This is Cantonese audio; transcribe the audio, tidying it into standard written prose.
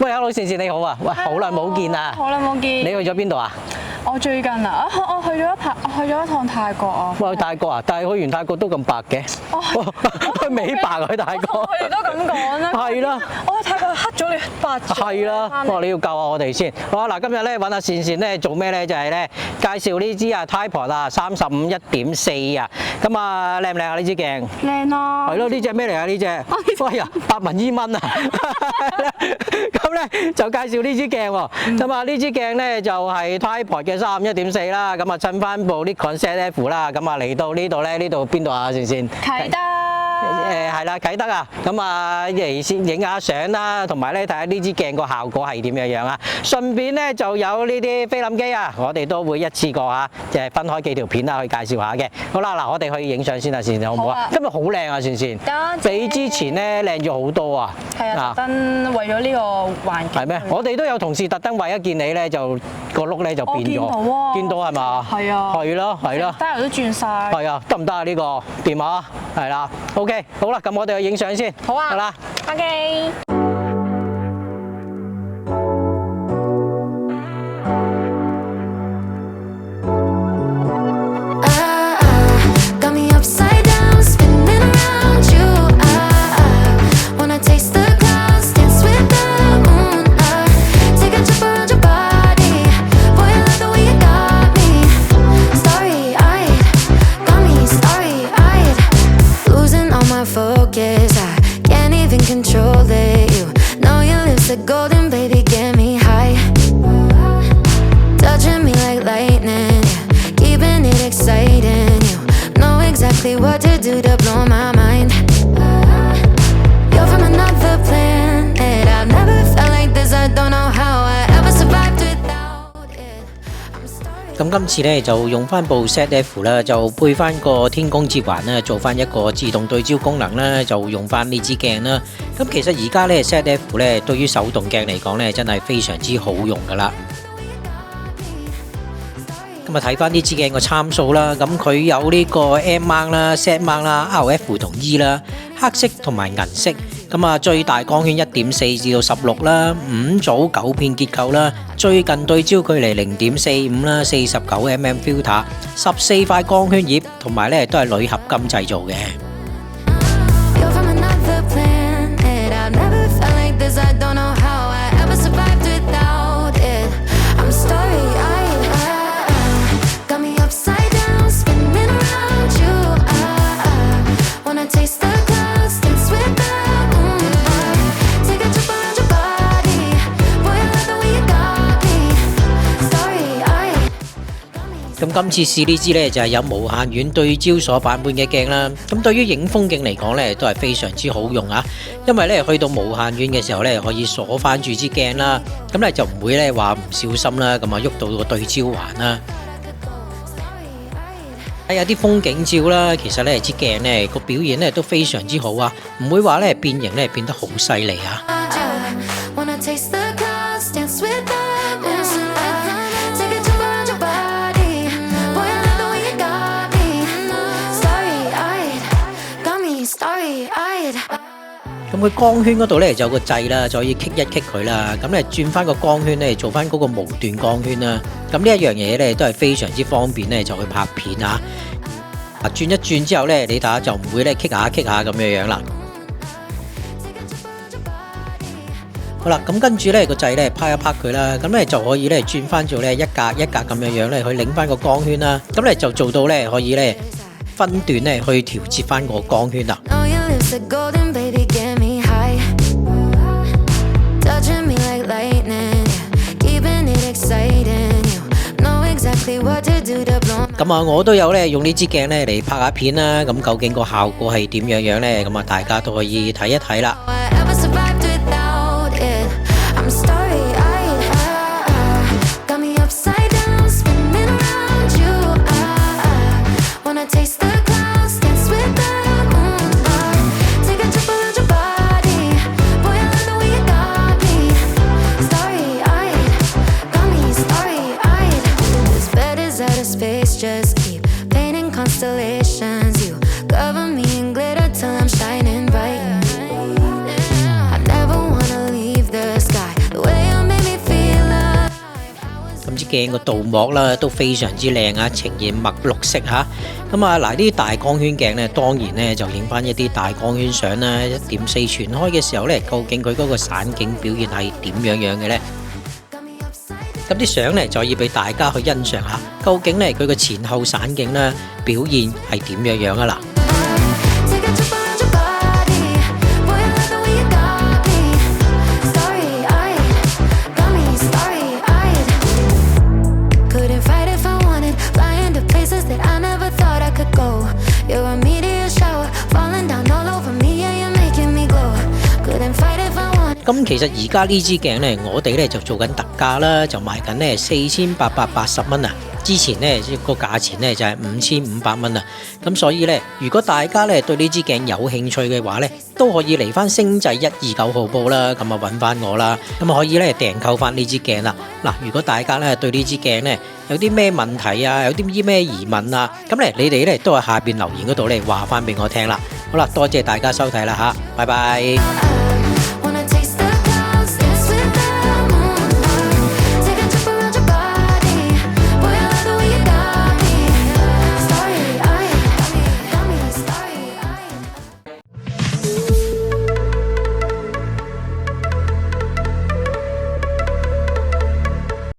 喂，Hello，善善你好啊！喂，好耐冇見啊！好耐冇見。你去咗邊度啊？我最近啊，我去咗一趟泰國啊。哇，去泰國啊！但係去完泰國都咁白嘅。佢美白啊！去泰國。佢哋都咁講啦。係啦。我去泰國黑咗你白咗。係啦。哇！你要教下我哋先。好嗱，今日咧揾阿善善咧做咩咧？就係咧介紹呢支啊 Tripod 啊35.1.4啊。咁啊靚唔靚啊？呢支鏡？靚啊！係咯，呢隻咩嚟啊？呢隻？哎呀，白紋伊蚊啊！咁咧就介紹呢支鏡喎。咁啊呢支鏡咧就係 Tripod嘅35.1.4啦。咁啊襯翻部 Nikon ZF 啦。咁啊嚟到呢度咧，呢度邊度啊？善善？啟德。係啦，啟德啊。咁啊嚟先影下相啦，同埋咧睇下呢支鏡個效果係點樣樣啊。順便咧就有呢啲菲林機啊，我哋都會一次過嚇，即係分開幾條片啦去介紹下嘅。好啦，嗱我哋去影相先啊，善善好唔好啊？今日好靚啊，善善。比之前咧靚咗好多啊！係啊，特登為咗呢個環境。係咩？我哋都有同事特登為一見你咧，就個碌咧就變咗。見到係嘛？係啊。係咯，係咯。style 都轉晒。係啊，得唔得啊？呢個掂啊？係啦。OK，好啦，咁我哋去影相先。好啊。好啦。OK。Golden baby, get me high, touching me like lightning, yeah. Keeping it exciting. You know exactly what to do to blow my mind. You're from another planet. I've never felt like this. I don't know how I ever survived without it. 咁今次咧就用翻部 ZF 啦，就配翻個天光接環啦，做翻一個自動對焦功能啦，就用翻呢支鏡啦。咁其實而家咧 ZF 咧對於手動鏡嚟講咧，真係非常之好用噶啦。咁啊睇翻呢支鏡個參數啦，咁佢有呢個 M mount 啦、Z mount 啦、RF 同 E 啦，黑色同埋銀色。咁啊最大光圈1.4至到16啦，5組9片結構啦，最近對焦距離0.45啦，49mm filter， 14塊光圈葉，同埋咧都係鋁合金製造嘅。I don't know how I ever survived without it. I'm starry-eyed, got me upside down, spinning around you. Wanna taste the clouds, dance with the moon. Take a trip around your body, boy, I love the way you got me. Starry-eyed. 咁今次試呢支咧就係有無限遠對焦鎖版本嘅鏡啦。咁對於影風景嚟講咧都係非常之好用啊！因為咧去到無限遠嘅時候咧可以鎖翻住支鏡啦，咁咧就唔會咧話唔小心啦，咁啊喐到個對焦環啦。睇下啲風景照啦，其實咧支鏡咧個表現咧都非常之好啊，唔會話咧變形咧變得好犀利啊！咁佢光圈嗰度咧就有個掣啦，就可以棘一棘佢啦。咁咧轉翻個光圈咧，做翻嗰個無段光圈啦。咁呢一樣嘢咧都係非常之方便咧，就去拍片啊。轉一轉之後咧，你睇下就唔會咧棘下棘下咁樣樣啦。好啦，咁跟住咧個掣咧拍一拍佢啦，咁咧就可以咧轉翻做咧一格一格咁樣樣咧去擰翻個光圈啦。咁咧就做到咧可以咧分段咧去調節翻個光圈啦。Golden baby, get me high, touching me like lightning, keeping it exciting. You know exactly what to do to blow. 咁啊，我都有咧用呢支鏡咧嚟拍下片啦。咁究竟個效果係點樣樣咧？咁啊，大家都可以睇一睇啦。Just keep painting constellations. You cover me in glitter till I'm shining bright. 鏡個鍍膜啦都非常之靚啊，呈現墨綠色嚇。咁啊嗱，呢啲大光圈鏡咧，當然咧就影翻一啲大光圈相啦。1.4全開嘅時候咧，究竟佢嗰個散景表現係點樣嘅咧？咁啲相咧就可以俾大家去欣賞下，究竟咧佢個前後散景咧表現係點樣啊嗱。咁其實而家呢支鏡呢，我哋呢就做緊特價啦，就賣緊呢4880蚊啊！之前呢個價錢呢就係5500蚊啊！咁所以呢，如果大家呢對呢支鏡有興趣嘅話呢，都可以嚟翻星際129號鋪啦，咁啊揾翻我啦，咁啊可以呢訂購翻呢支鏡啦。嗱，如果大家呢對呢支鏡呢有啲咩問題啊，有啲咩疑問啊，咁呢你哋呢都喺下邊留言嗰度呢話翻俾我聽啦。好啦，多謝大家收睇啦吓，拜拜。